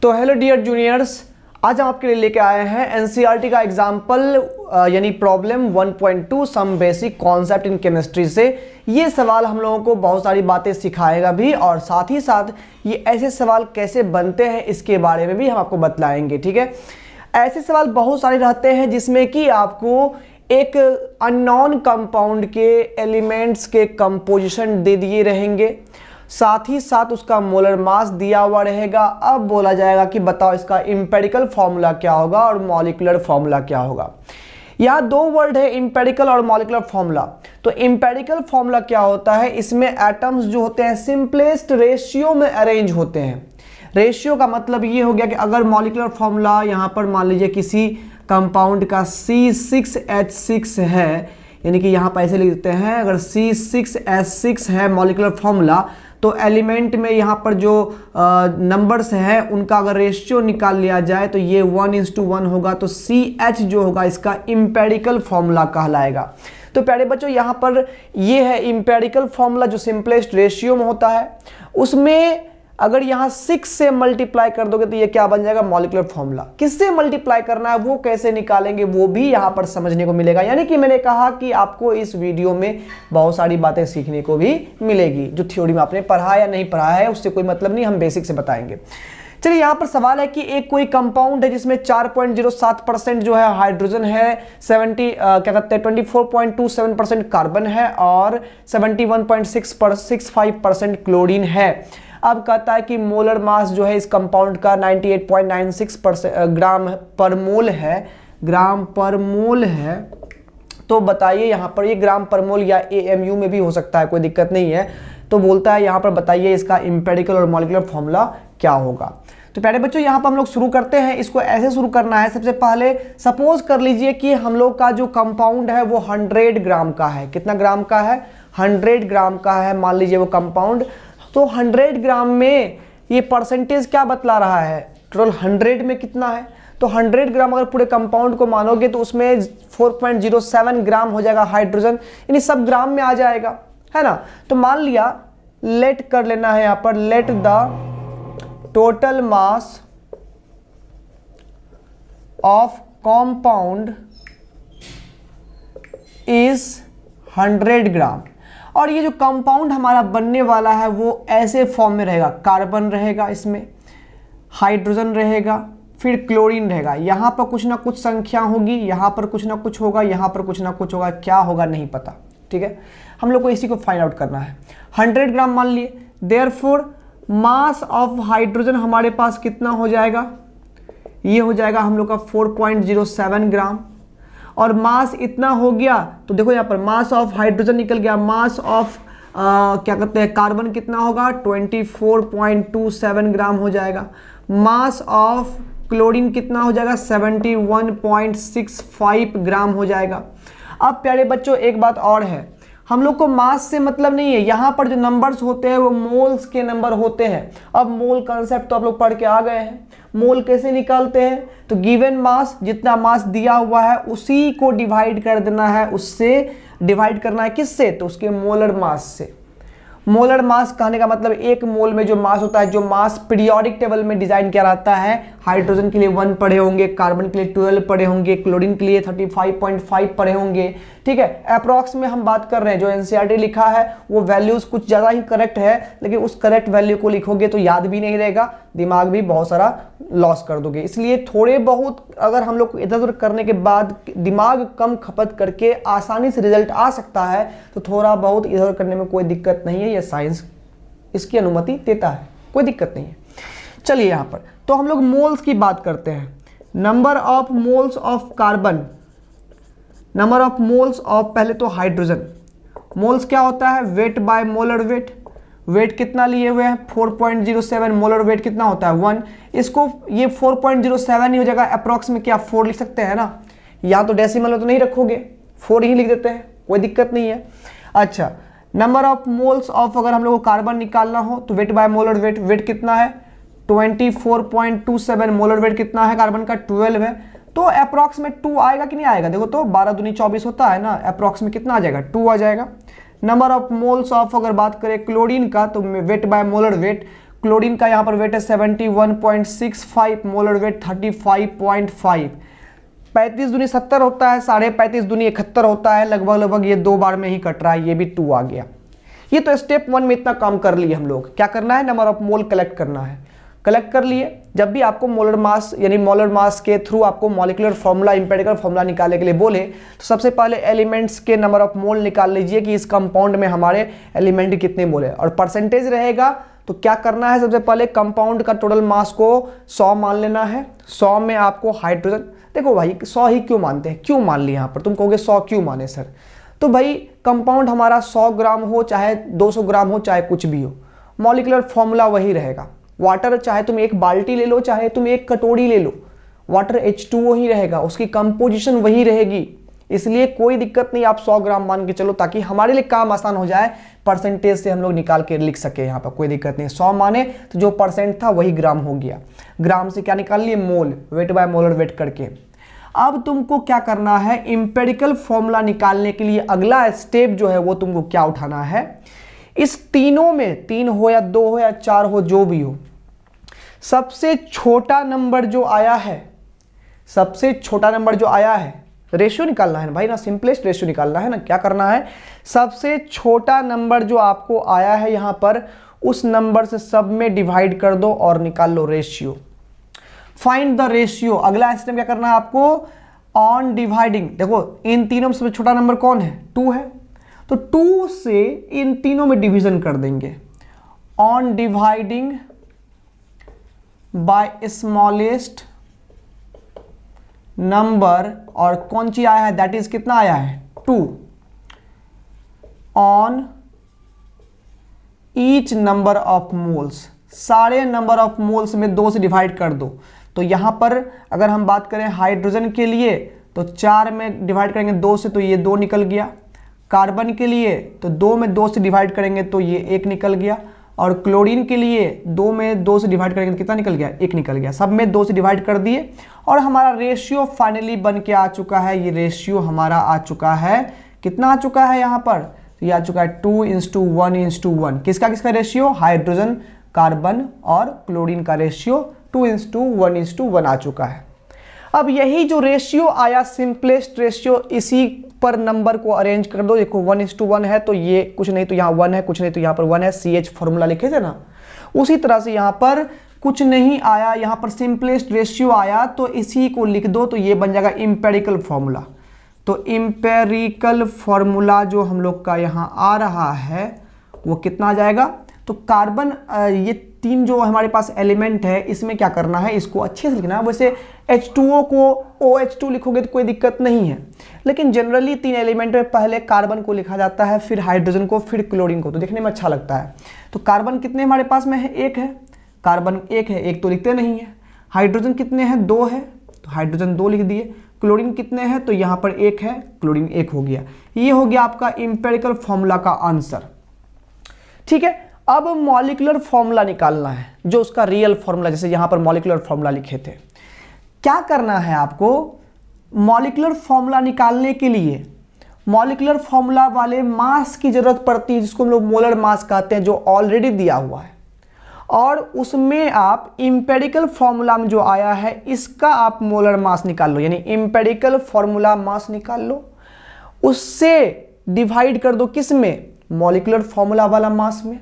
तो hello dear juniors, आज हम आपके लिए लेके आए हैं एनसीईआरटी का एग्जाम्पल यानी problem 1.2 some basic concept in chemistry से। ये सवाल हम लोगों को बहुत सारी बातें सिखाएगा भी और साथ ही साथ ये ऐसे सवाल कैसे बनते हैं इसके बारे में भी हम आपको बतलाएंगे। ठीक है, ऐसे सवाल बहुत सारे रहते हैं जिसमें कि आपको एक अननोन कंपाउंड के एलिमेंट्स के कंपोजिशन दे दिए रहेंगे, साथ ही साथ उसका मोलर मास दिया हुआ रहेगा। अब बोला जाएगा कि बताओ इसका एम्पिरिकल फॉर्मूला क्या होगा और मॉलिक्यूलर फॉर्मूला क्या होगा। यहाँ दो वर्ड है, एम्पिरिकल और मॉलिक्यूलर फॉर्मूला। तो एम्पिरिकल फॉर्मूला क्या होता है, इसमें एटम्स जो होते हैं सिंपलेस्ट रेशियो में अरेंज होते हैं। रेशियो का मतलब ये हो गया कि अगर मॉलिक्यूलर फॉर्मूला यहाँ पर मान लीजिए किसी कंपाउंड का C6H6 है, यानी कि यहाँ पर ऐसे लिख देते हैं, अगर C6H6 है मॉलिक्यूलर फॉर्मूला, तो एलिमेंट में यहाँ पर जो नंबर्स हैं उनका अगर रेशियो निकाल लिया जाए तो ये 1:1 होगा। तो CH जो होगा इसका एम्पिरिकल फॉर्मूला कहलाएगा। तो प्यारे बच्चों, यहाँ पर ये है एम्पिरिकल फॉर्मूला जो सिंपलेस्ट रेशियो में होता है। उसमें अगर यहाँ 6 से मल्टीप्लाई कर दोगे तो ये क्या बन जाएगा, मॉलिक्यूलर फॉर्मूला। किससे मल्टीप्लाई करना है वो कैसे निकालेंगे वो भी यहाँ पर समझने को मिलेगा। यानी कि मैंने कहा कि आपको इस वीडियो में बहुत सारी बातें सीखने को भी मिलेगी जो थ्योरी में आपने पढ़ा या नहीं पढ़ा है, उससे कोई मतलब नहीं, हम बेसिक से बताएंगे। चलिए, यहाँ पर सवाल है कि एक कोई कंपाउंड है जिसमें 4.07% जो है हाइड्रोजन है, 24.27% कार्बन है और 71.65% क्लोरीन है। अब कहता है कि मोलर मास जो है इस कंपाउंड का 98.96% ग्राम पर मोल है, ग्राम पर मोल है। तो बताइए यहाँ पर ये ग्राम पर मोल या AMU में भी हो सकता है, कोई दिक्कत नहीं है। तो बोलता है यहाँ पर बताइए इसका एम्पिरिकल और मॉलिक्यूलर फॉर्मूला क्या होगा। तो प्यारे बच्चों, यहाँ पर हम लोग शुरू करते हैं। इसको ऐसे शुरू करना है, सबसे पहले सपोज कर लीजिए कि हम लोग का जो कंपाउंड है वो 100 ग्राम का है। कितना ग्राम का है, 100 ग्राम का है मान लीजिए वो कंपाउंड। तो 100 ग्राम में ये परसेंटेज क्या बतला रहा है, टोटल 100 में कितना है। तो 100 ग्राम अगर पूरे कंपाउंड को मानोगे तो उसमें 4.07 ग्राम हो जाएगा हाइड्रोजन, यानी सब ग्राम में आ जाएगा, है ना। तो मान लिया, लेट कर लेना है यहाँ पर, let the total mass of compound is 100 ग्राम। और ये जो कंपाउंड हमारा बनने वाला है वो ऐसे फॉर्म में रहेगा, कार्बन रहेगा, इसमें हाइड्रोजन रहेगा, फिर क्लोरीन रहेगा। यहाँ पर कुछ ना कुछ संख्या होगी, यहाँ पर कुछ ना कुछ होगा, यहाँ पर कुछ ना कुछ होगा, क्या होगा नहीं पता। ठीक है, हम लोग को इसी को फाइंड आउट करना है। 100 ग्राम मान लिए, देयरफॉर मास ऑफ हाइड्रोजन हमारे पास कितना हो जाएगा, ये हो जाएगा हम लोग का 4.07 ग्राम। और मास इतना हो गया तो देखो यहाँ पर मास ऑफ हाइड्रोजन निकल गया, मास ऑफ क्या कहते हैं कार्बन कितना होगा, 24.27 ग्राम हो जाएगा। मास ऑफ क्लोरीन कितना हो जाएगा, 71.65 ग्राम हो जाएगा। अब प्यारे बच्चों एक बात और है, हम लोग को मास से मतलब नहीं है, यहाँ पर जो नंबर्स होते हैं वो मोल्स के नंबर होते हैं। अब मोल कॉन्सेप्ट तो आप लोग पढ़ के आ गए हैं। मोल कैसे निकालते हैं, तो गिवन मास, जितना मास दिया हुआ है उसी को डिवाइड कर देना है, उससे डिवाइड करना है किससे, तो उसके मोलर मास से। मोलर मास कहने का मतलब एक मोल में जो मास होता है, जो मास पीरियोडिक टेबल में डिजाइन किया रहता है। हाइड्रोजन के लिए 1 पढ़े होंगे, कार्बन के लिए 12 पढ़े होंगे, क्लोरीन के लिए 35.5 पढ़े होंगे। ठीक है, अप्रॉक्स में हम बात कर रहे हैं, जो एनसीईआरटी लिखा है वो वैल्यूज कुछ ज़्यादा ही करेक्ट है, लेकिन उस करेक्ट वैल्यू को लिखोगे तो याद भी नहीं रहेगा, दिमाग भी बहुत सारा लॉस कर दोगे। इसलिए थोड़े बहुत अगर हम लोग इधर उधर करने के बाद दिमाग कम खपत करके आसानी से रिजल्ट आ सकता है, तो थोड़ा बहुत इधर उधर करने में कोई दिक्कत नहीं है, ये साइंस इसकी अनुमति देता है, कोई दिक्कत नहीं है। चलिए यहाँ पर तो हम लोग मोल्स की बात करते हैं। Number of moles of carbon, number of moles of, पहले तो हाइड्रोजन। मोल्स क्या होता है, weight by molar weight. Weight कितना लिए हुए हैं, 4.07, मोलर वेट कितना होता है 1। इसको ये 4.07 ही हो जाएगा, अप्रॉक्स में क्या 4 लिख सकते हैं ना, या तो डेसिमल में तो नहीं रखोगे, 4 ही लिख देते हैं, कोई दिक्कत नहीं है। अच्छा, नंबर ऑफ मोल्स ऑफ, अगर हम लोग को कार्बन निकालना हो तो weight by molar weight, weight कितना है 24.27, मोलर वेट कितना है कार्बन का 12 है। तो अप्रॉक्स में 2 आएगा कि नहीं आएगा, देखो तो 12 दूनी 24 होता है ना, अप्रॉक्स में कितना आ जाएगा 2 आ जाएगा। नंबर ऑफ मोल्स ऑफ अगर बात करें क्लोरीन का, तो weight by molar wait, chlorine का यहाँ पर वेट है 71.65, मोलर वेट 35.5। 35 दूनी 70 होता है, 35.5 दूनी 71 होता है, लगभग ये 2 बार में ही कट रहा है, ये भी 2 आ गया। ये तो स्टेप 1 में इतना काम कर लिए हम लोग। क्या करना है, नंबर ऑफ मोल कलेक्ट करना है। कलेक्ट कर लिए। जब भी आपको मोलर मास यानी मोलर मास के थ्रू आपको मॉलिक्यूलर फॉर्मूला, एम्पिरिकल फॉर्मूला निकालने के लिए बोले तो सबसे पहले एलिमेंट्स के नंबर ऑफ मोल निकाल लीजिए कि इस कंपाउंड में हमारे एलिमेंट कितने मोल है, और परसेंटेज रहेगा तो क्या करना है, सबसे पहले कंपाउंड का टोटल मास को 100 मान लेना है। 100 में आपको हाइड्रोजन, देखो भाई 100 ही क्यों मानते हैं, क्यों मान लिया यहाँ पर, तुम कहोगे 100 क्यों माने सर, तो भाई कंपाउंड हमारा 100 ग्राम हो चाहे 200 ग्राम हो चाहे कुछ भी हो, मॉलिक्यूलर फॉर्मूला वही रहेगा। वाटर चाहे तुम एक बाल्टी ले लो चाहे तुम एक कटोरी ले लो, वाटर H2O ही रहेगा, उसकी कंपोजिशन वही रहेगी, इसलिए कोई दिक्कत नहीं, आप 100 ग्राम मान के चलो ताकि हमारे लिए काम आसान हो जाए, परसेंटेज से हम लोग निकाल के लिख सके। यहाँ पर कोई दिक्कत नहीं, 100 माने तो जो परसेंट था वही ग्राम हो गया। ग्राम से क्या निकाल लिए, मोल, वेट बाय मोलर वेट करके। अब तुमको क्या करना है, एम्पिरिकल फॉर्मूला निकालने के लिए अगला स्टेप जो है वो तुमको क्या उठाना है, इस तीनों में 3 हो या 2 हो या 4 हो जो भी हो, सबसे छोटा नंबर जो आया है, सबसे छोटा नंबर जो आया है, रेशियो निकालना है ना भाई ना, सिंपलेस्ट रेशियो निकालना है ना। क्या करना है, सबसे छोटा नंबर जो आपको आया है यहाँ पर उस नंबर से सब में डिवाइड कर दो और निकाल लो रेशियो। Find the ratio. अगला स्टेप क्या करना है आपको, ऑन डिवाइडिंग, देखो इन तीनों में सबसे छोटा नंबर कौन है, 2 है, तो 2 से इन तीनों में डिवीजन कर देंगे। On dividing by smallest number, और कौन सी आया है, दैट इज कितना आया है, 2, on each number of moles, सारे नंबर ऑफ मोल्स में 2 से डिवाइड कर दो। तो यहां पर अगर हम बात करें हाइड्रोजन के लिए तो 4 में डिवाइड करेंगे 2 से तो ये 2 निकल गया, कार्बन के लिए तो 2 में 2 से डिवाइड करेंगे तो ये 1 निकल गया, और क्लोरीन के लिए 2 में 2 से डिवाइड करेंगे तो कितना निकल गया, 1 निकल गया। सब में 2 से डिवाइड कर दिए और हमारा रेशियो फाइनली बन के आ चुका है। ये रेशियो हमारा आ चुका है, कितना आ चुका है यहाँ पर, तो ये आ चुका है 2:1:1। किसका किसका रेशियो, हाइड्रोजन, कार्बन और क्लोरीन का रेशियो 2:1:1 आ चुका है। अब यही जो रेशियो आया, सिंपलेस्ट रेशियो, इसी पर नंबर को अरेंज कर दो। देखो 1:1 है तो ये कुछ नहीं तो यहाँ 1 है, कुछ नहीं तो यहाँ पर 1 है, CH फॉर्मूला लिखे थे ना, उसी तरह से यहाँ पर कुछ नहीं आया, यहाँ पर सिंपलेस्ट रेशियो आया तो इसी को लिख दो, तो ये बन जाएगा एम्पिरिकल फॉर्मूला। तो एम्पिरिकल फॉर्मूला जो हम लोग का यहाँ आ रहा है वो कितना आ जाएगा, तो कार्बन, ये 3 जो हमारे पास एलिमेंट है इसमें क्या करना है, इसको अच्छे से लिखना है। वैसे H2O को OH2 लिखोगे तो कोई दिक्कत नहीं है, लेकिन जनरली 3 एलिमेंट में पहले कार्बन को लिखा जाता है, फिर हाइड्रोजन को, फिर क्लोरीन को, तो देखने में अच्छा लगता है। तो कार्बन कितने हमारे पास में है, 1 है, कार्बन 1 है, 1 तो लिखते नहीं है। हाइड्रोजन कितने हैं, 2 है, तो हाइड्रोजन 2 लिख दिए। क्लोरीन कितने हैं, तो यहाँ पर 1 है, क्लोरीन 1 हो गया। ये हो गया आपका एम्पिरिकल फॉर्मूला का आंसर। ठीक है, अब मॉलिक्यूलर फॉर्मूला निकालना है, जो उसका रियल फॉर्मूला, जैसे यहाँ पर मॉलिक्यूलर फॉर्मूला लिखे थे। क्या करना है आपको, मॉलिक्यूलर फॉर्मूला निकालने के लिए मॉलिक्यूलर फॉर्मूला वाले मास की जरूरत पड़ती है, जिसको हम लोग मोलर मास कहते हैं, जो ऑलरेडी दिया हुआ है, और उसमें आप एम्पिरिकल फॉर्मूला में जो आया है इसका आप मोलर मास निकाल लो, यानी एम्पिरिकल फॉर्मूला मास निकाल लो, उससे डिवाइड कर दो किस में, मॉलिक्यूलर फॉर्मूला वाला मास में,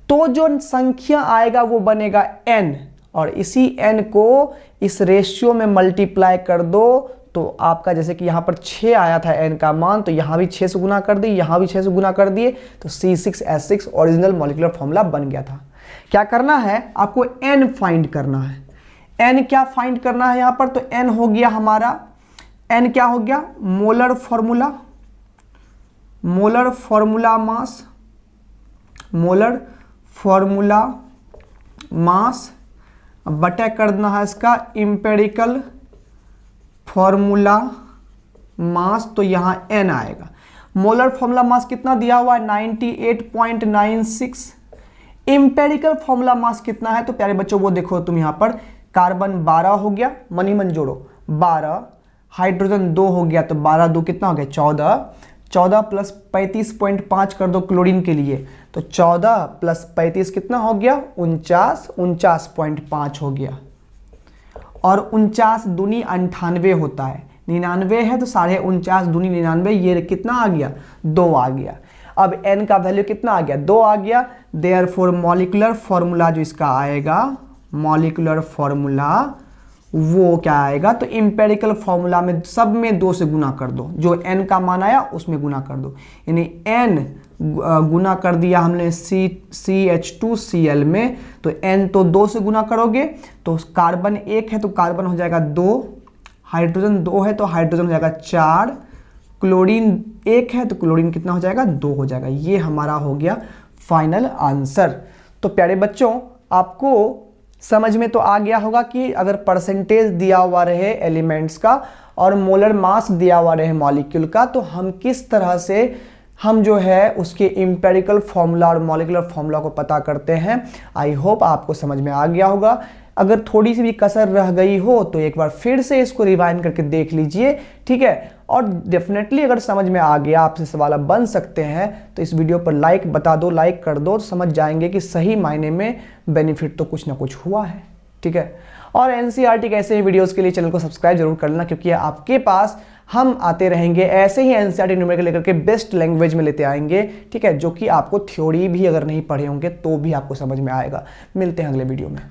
तो जो संख्या आएगा वो बनेगा n, और इसी n को इस रेशियो में मल्टीप्लाई कर दो, तो आपका जैसे कि यहाँ पर 6 आया था n का मान, तो यहाँ भी 6 से गुना कर दिए, यहाँ भी 6 से गुना कर दिए, तो C6H6 ओरिजिनल मॉलिक्यूलर फॉर्मूला बन गया था। क्या करना है आपको, n फाइंड करना है। n क्या फाइंड करना है यहाँ पर, तो n हो गया हमारा, n क्या हो गया, molar formula, molar formula mass, molar formula mass बटा कर देना है इसका एम्पिरिकल फॉर्मूला मास, तो यहाँ n आएगा। मोलर फॉर्मूला मास कितना दिया हुआ है, 98.96। एम्पिरिकल फॉर्मूला मास कितना है, तो प्यारे बच्चों वो देखो तुम यहाँ पर, कार्बन 12 हो गया, मनी मन जोड़ो 12, हाइड्रोजन 2 हो गया, तो 12 2 कितना हो गया, 14, 14 प्लस 35.5 कर दो क्लोरीन के लिए, तो 14 प्लस 35 कितना हो गया 49, 49.5 हो गया। और 49 दूनी 98 होता है, 99 है तो 49.5 दूनी 99, ये कितना आ गया 2 आ गया। अब n का वैल्यू कितना आ गया 2 आ गया। देयरफॉर मॉलिक्यूलर फॉर्मूला जो इसका आएगा, मॉलिक्यूलर फॉर्मूला वो क्या आएगा, तो इंपेरिकल फॉर्मूला में सब में 2 से गुना कर दो, जो n का मान आया उसमें गुना कर दो, यानी n गुना कर दिया हमने CH2Cl में, तो n तो 2 से गुना करोगे तो कार्बन 1 है तो कार्बन हो जाएगा 2, हाइड्रोजन 2 है तो हाइड्रोजन हो जाएगा 4, क्लोरीन 1 है तो क्लोरीन कितना हो जाएगा 2 हो जाएगा। ये हमारा हो गया फाइनल आंसर। तो प्यारे बच्चों, आपको समझ में तो आ गया होगा कि अगर परसेंटेज दिया हुआ रहे एलिमेंट्स का और मोलर मास दिया हुआ रहे मॉलिक्यूल का, तो हम किस तरह से हम जो है उसके इंपेरिकल फॉर्मूला और मॉलिक्यूलर फॉर्मूला को पता करते हैं। आई होप आपको समझ में आ गया होगा। अगर थोड़ी सी भी कसर रह गई हो तो एक बार फिर से इसको रिवाइंड करके देख लीजिए, ठीक है। और डेफिनेटली अगर समझ में आ गया, आपसे सवाल बन सकते हैं, तो इस वीडियो पर लाइक बता दो, लाइक कर दो, तो समझ जाएंगे कि सही मायने में बेनिफिट तो कुछ ना कुछ हुआ है, ठीक है। और एनसीईआरटी के ऐसे ही वीडियोस के लिए चैनल को सब्सक्राइब जरूर कर लेना, क्योंकि आपके पास हम आते रहेंगे ऐसे ही एनसीईआरटी न्यूमेरिकल लेकर के बेस्ट लैंग्वेज में लेते आएंगे, ठीक है, जो कि आपको थ्योरी भी अगर नहीं पढ़े होंगे तो भी आपको समझ में आएगा। मिलते हैं अगले वीडियो में।